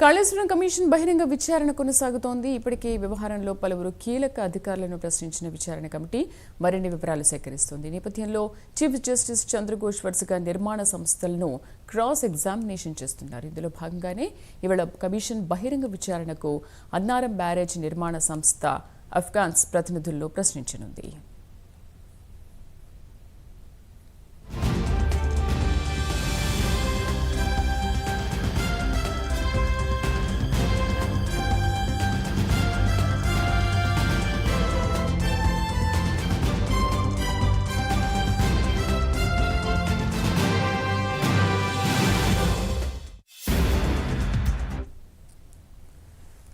Kaleshwaram commission బహిరంగ విచారణ కొనసాగుతోంది. ఇప్పటికే ఈ వ్యవహారంలో పలువురు కీలక అధికారులను ప్రశ్నించిన విచారణ కమిటీ మరిన్ని వివరాలు సేకరిస్తోంది. నేపథ్యంలో చీఫ్ జస్టిస్ చంద్రఘోష్ వరుసగా నిర్మాణ సంస్థలను క్రాస్ ఎగ్జామినేషన్ చేస్తున్నారు. ఇందులో భాగంగానే ఇవాళ కమిషన్ బహిరంగ విచారణకు అన్నారం బ్యారేజ్ నిర్మాణ సంస్థ అఫ్ఘాన్స్ ప్రతినిధుల్లో ప్రశ్నించనుంది.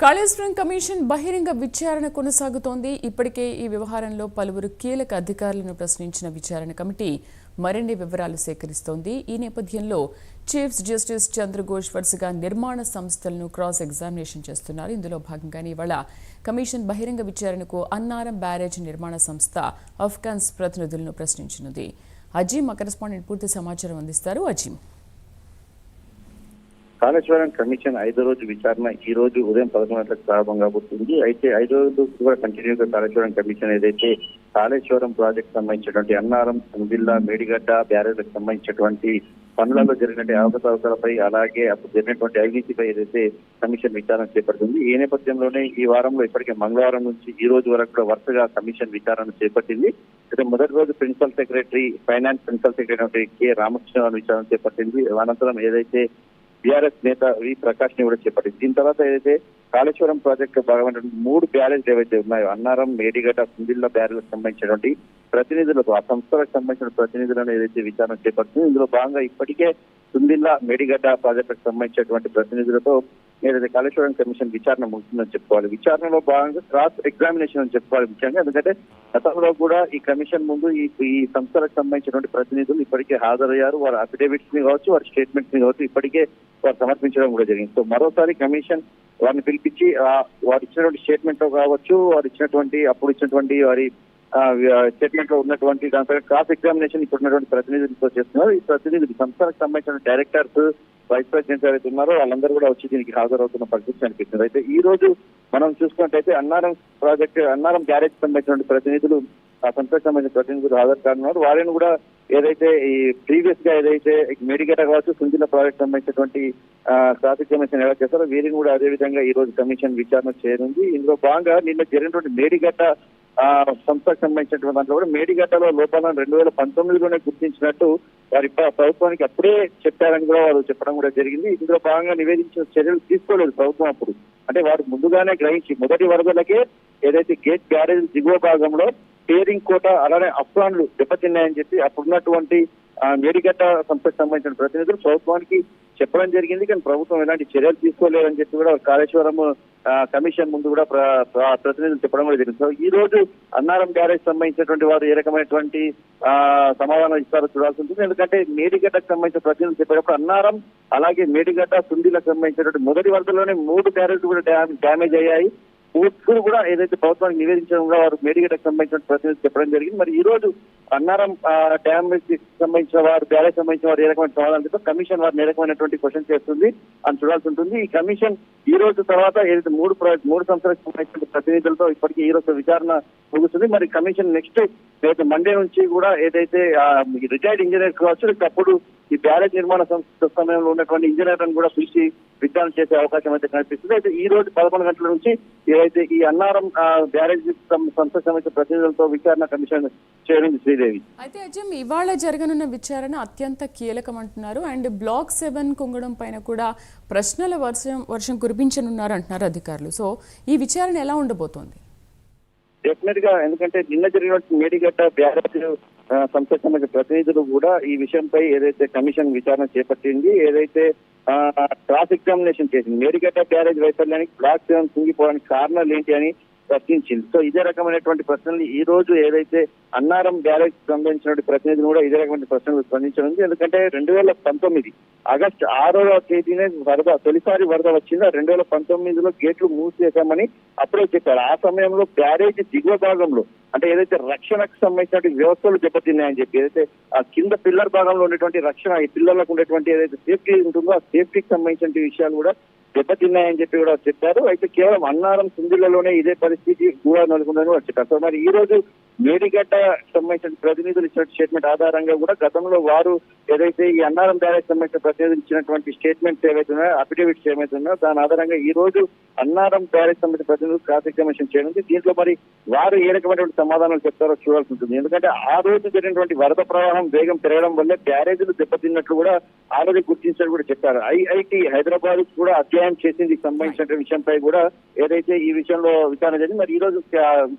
కాళేశ్వరం కమిషన్ బహిరంగ విచారణ కొనసాగుతోంది. ఇప్పటికే ఈ వ్యవహారంలో పలువురు కీలక అధికారులను ప్రశ్నించిన విచారణ కమిటీ మరిన్ని వివరాలు సేకరిస్తోంది. ఈ నేపథ్యంలో చీఫ్ జస్టిస్ చంద్రఘోష్ వరుసగా నిర్మాణ సంస్థలను క్రాస్ ఎగ్జామినేషన్ చేస్తున్నారు. ఇందులో భాగంగానే ఇవాళ కమిషన్ బహిరంగ విచారణకు అన్నారం బ్యారేజ్ నిర్మాణ సంస్థ అఫ్ఘాన్స్ ప్రతినిధులను ప్రశ్నించనుంది. అజీం మా కరెస్పాండెంట్ పూర్తి సమాచారం అందిస్తారు. అజీం, కాళేశ్వరం కమిషన్ 5వ రోజు విచారణ ఈ రోజు ఉదయం 11 గంటలకు ప్రారంభం కాబోతుంది. అయితే 5వ రోజు కూడా కంటిన్యూగా కాళేశ్వరం కమిషన్ ఏదైతే కాళేశ్వరం ప్రాజెక్ట్ సంబంధించినటువంటి అన్నారం, జిల్లా, మేడిగడ్డ బ్యారేజ్లకు సంబంధించినటువంటి పనులలో జరిగినటువంటి అవకతవకలపై, అలాగే అప్పుడు జరిగినటువంటి అవినీతిపై ఏదైతే కమిషన్ విచారణ చేపడుతుంది. ఈ నేపథ్యంలోనే ఈ వారంలో ఇప్పటికే మంగళవారం నుంచి ఈ రోజు వరకు కూడా వరుసగా కమిషన్ విచారణ చేపట్టింది. అయితే మొదటి రోజు principal secretary, finance principal secretary K Ramakrishna విచారణ చేపట్టింది. అనంతరం ఏదైతే బీఆర్ఎస్ నేత వి ప్రకాష్ ని కూడా చేపట్టింది. దీని తర్వాత ఏదైతే కాళేశ్వరం ప్రాజెక్టు భాగమైనటువంటి 3 బ్యారేజ్లు ఏవైతే ఉన్నాయో, అన్నారం, మేడిగడ్డ, సిందిల్లా బ్యారేజ్లకు సంబంధించినటువంటి ప్రతినిధులతో, ఆ సంస్థలకు సంబంధించిన ప్రతినిధులను ఏదైతే విచారణ చేపడుతుంది. ఇందులో భాగంగా ఇప్పటికే సిందిల్లా, మేడిగడ్డ ప్రాజెక్టులకు సంబంధించినటువంటి ప్రతినిధులతో ఏదైతే కాళేశ్వరం కమిషన్ విచారణ ముగిసిందని చెప్పుకోవాలి. విచారణలో భాగంగా క్రాస్ ఎగ్జామినేషన్ అని చెప్పుకోవాలి ముఖ్యంగా. ఎందుకంటే గతంలో కూడా ఈ కమిషన్ ముందు ఈ సంస్థలకు సంబంధించినటువంటి ప్రతినిధులు ఇప్పటికే హాజరయ్యారు. వారి అఫిడేవిట్స్ ని కావచ్చు, వారి స్టేట్మెంట్స్ ని కావచ్చు ఇప్పటికే వారు సమర్పించడం కూడా జరిగింది. సో మరోసారి కమిషన్ వారిని పిలిపించి వారు ఇచ్చినటువంటి స్టేట్మెంట్ లో కావచ్చు, వారు ఇచ్చినటువంటి అప్పుడు ఇచ్చినటువంటి వారి స్టేట్మెంట్ లో ఉన్నటువంటి దానిపై క్రాస్ ఎగ్జామినేషన్ ఇప్పుడు ఉన్నటువంటి ప్రతినిధులతో చేస్తున్నారు. ఈ ప్రతినిధులు సంస్థలకు సంబంధించిన డైరెక్టర్స్, వైస్ ప్రెసిడెంట్స్ ఎవరైతే ఉన్నారో వాళ్ళందరూ కూడా వచ్చి దీనికి హాజరవుతున్న పరిస్థితి అనిపిస్తుంది. అయితే ఈ రోజు మనం చూసుకున్నట్టయితే అన్నారం ప్రాజెక్ట్, అన్నారం బ్యారేజ్ సంబంధించిన ప్రతినిధులు, ఆ సంస్థకు సంబంధించిన ప్రతినిధులు హాజరు కానున్నారు. వారిని కూడా ఏదైతే ఈ ప్రీవియస్ గా ఏదైతే మేడిగడ్డ కావచ్చు, సిందిల్లా ప్రాజెక్ట్ సంబంధించినటువంటి క్రాస్ ఎగ్జామినేషన్ ఎలా చేస్తారో వీరిని కూడా అదే విధంగా ఈ రోజు కమిషన్ విచారణ చేయనుంది. ఇందులో భాగంగా నిన్న జరిగినటువంటి మేడిగడ్డ సంస్థకు సంబంధించినటువంటి దాంట్లో కూడా మేడిగడ్డలో లోపాలను 2019లోనే గుర్తించినట్టు వారి ప్రభుత్వానికి అప్పుడే చెప్పారని కూడా వారు చెప్పడం కూడా జరిగింది. ఇందులో భాగంగా నివేదించిన చర్యలు తీసుకోలేదు ప్రభుత్వం అప్పుడు. అంటే వారు ముందుగానే గ్రహించి మొదటి వరదలకే ఏదైతే గేట్ బ్యారేజ్ దిగువ భాగంలో పేరింగ్ కోట, అలానే అఫ్ఘాన్లు దెబ్బతిన్నాయని చెప్పి అప్పుడున్నటువంటి మేడిగడ్డ సంస్థకు సంబంధించిన ప్రతినిధులు ప్రభుత్వానికి చెప్పడం జరిగింది. కానీ ప్రభుత్వం ఎలాంటి చర్యలు తీసుకోలేదని చెప్పి కూడా కాళేశ్వరం కమిషన్ ముందు కూడా ప్రతినిధులు చెప్పడం కూడా జరిగింది. సో ఈ రోజు అన్నారం బ్యారేజ్ సంబంధించినటువంటి వారు ఏ రకమైనటువంటి సమాధానం ఇస్తారో చూడాల్సి ఉంటుంది. ఎందుకంటే మేడిగడ్డకు సంబంధించిన ప్రతినిధులు చెప్పేటప్పుడు అన్నారం, అలాగే మేడిగడ్డ, సుందిలకు సంబంధించినటువంటి మొదటి వరదలోనే 3 బ్యారేజ్లు కూడా డ్యామేజ్ అయ్యాయి. పూర్తులు కూడా ఏదైతే ప్రభుత్వానికి నివేదించడం కూడా వారు మేడిగడ్డకు సంబంధించిన ప్రతినిధులు చెప్పడం జరిగింది. మరి ఈ రోజు అన్నారం డ్యామేజ్ సంబంధించిన వారు, బ్యారేజ్ సంబంధించిన వారు ఏ రకమైన సమాధానం చెప్తే కమిషన్ వారిని ఏ రకమైనటువంటి క్వశ్చన్ చేస్తుంది అని చూడాల్సి ఉంటుంది. ఈ కమిషన్ ఈ రోజు తర్వాత ఏదైతే 3 సంస్థలకు సంబంధించిన ప్రతినిధులతో ఇప్పటికీ ఈ రోజు విచారణ ముగుస్తుంది. మరి కమిషన్ నెక్స్ట్ ఏదైతే మండే నుంచి కూడా ఏదైతే రిటైర్డ్ ఇంజనీర్ కావచ్చు, అప్పుడు ఈ బ్యారేజ్ నిర్మాణ సంస్థ సమయంలో ఉన్నటువంటి ఇంజనీర్లను కూడా పిలిచి విచారణ చేసే అవకాశం అయితే కనిపిస్తుంది. అయితే ఈ రోజు 11 గంటల నుంచి ఏదైతే ఈ అన్నారం బ్యారేజ్ సంస్థ సంబంధించిన ప్రతినిధులతో విచారణ కమిషన్ చేయనుంది శ్రీదేవి. అయితే అజయ్, ఇవాళ జరగనున్న విచారణ అత్యంత కీలకం అంటున్నారు. అండ్ బ్లాక్ 7 కుంగడం పైన కూడా ప్రశ్నల వర్షం కురిపించనున్నారు అంటున్నారు అధికారులు. సో ఈ విచారణ ఎలా ఉండబోతోంది? డెఫినెట్ గా, ఎందుకంటే నిన్న జరిగిన మేడిగడ్డ బ్యారేజ్ సంస్థకు సంబంధించిన ప్రతినిధులు కూడా ఈ విషయంపై ఏదైతే కమిషన్ విచారణ చేపట్టింది, ఏదైతే క్రాస్ ఎగ్జామినేషన్ చేసింది, మేడిగడ్డ బ్యారేజ్ వైఫల్యానికి బ్లాక్ 7 కుంగిపోవడానికి కారణాలు ఏంటి అని ప్రశ్నించింది. సో ఇదే రకమైనటువంటి ప్రశ్నలు ఈ రోజు ఏదైతే అన్నారం బ్యారేజ్ సంబంధించినటువంటి ప్రతినిధులు కూడా ఇదే రకమైన ప్రశ్నలు స్పందించనుంది. ఎందుకంటే 2019 ఆగస్టు 6వ తేదీనే తొలిసారి వరద వచ్చింది. 2019లో గేట్లు మూసివేశామని అప్పుడే చెప్పారు. ఆ సమయంలో బ్యారేజ్ దిగువ భాగంలో అంటే ఏదైతే రక్షణకు సంబంధించినటువంటి వ్యవస్థలు దెబ్బతిన్నాయని చెప్పి, ఏదైతే ఆ కింద పిల్లర్ భాగంలో ఉన్నటువంటి రక్షణ, ఈ పిల్లర్లకు ఉండేటువంటి ఏదైతే సేఫ్టీ ఉంటుందో ఆ సేఫ్టీకి సంబంధించిన విషయాలు కూడా దెబ్బతిన్నాయని చెప్పి కూడా చెప్పారు. అయితే కేవలం అన్నారం సింధిల్లాలోనే ఇదే పరిస్థితి కూడా నెలకొందని కూడా చెప్పారు. సో మరి ఈ రోజు మేడిగడ్డ సంబంధించిన ప్రతినిధులు ఇచ్చిన స్టేట్మెంట్ ఆధారంగా కూడా గతంలో వారు ఏదైతే ఈ అన్నారం బ్యారేజ్ సంబంధించిన ప్రతినిధులు ఇచ్చినటువంటి స్టేట్మెంట్స్ ఏవైతే ఉన్నాయో, అఫిడవిట్స్ ఏవైతే ఉన్నాయో దాని ఆధారంగా ఈ రోజు అన్నారం బ్యారేజ్ సంబంధించిన ప్రతినిధులు క్రాస్ ఎగ్జామినేషన్ చేయనుంది. దీంట్లో మరి వారు ఏ రకమైనటువంటి సమాధానాలు చెప్తారో చూడాల్సి ఉంటుంది. ఎందుకంటే ఆ రోజు జరిగినటువంటి వరద ప్రవాహం వేగం పెరగడం వల్లే బ్యారేజీలు దెబ్బతిన్నట్లు కూడా ఆ రోజు గుర్తించారు కూడా చెప్పారు. ఐఐటి హైదరాబాద్ కూడా అధ్యయనం చేసింది సంబంధించిన విషయంపై కూడా ఏదైతే ఈ విషయంలో విచారణ జరిగింది. మరి ఈ రోజు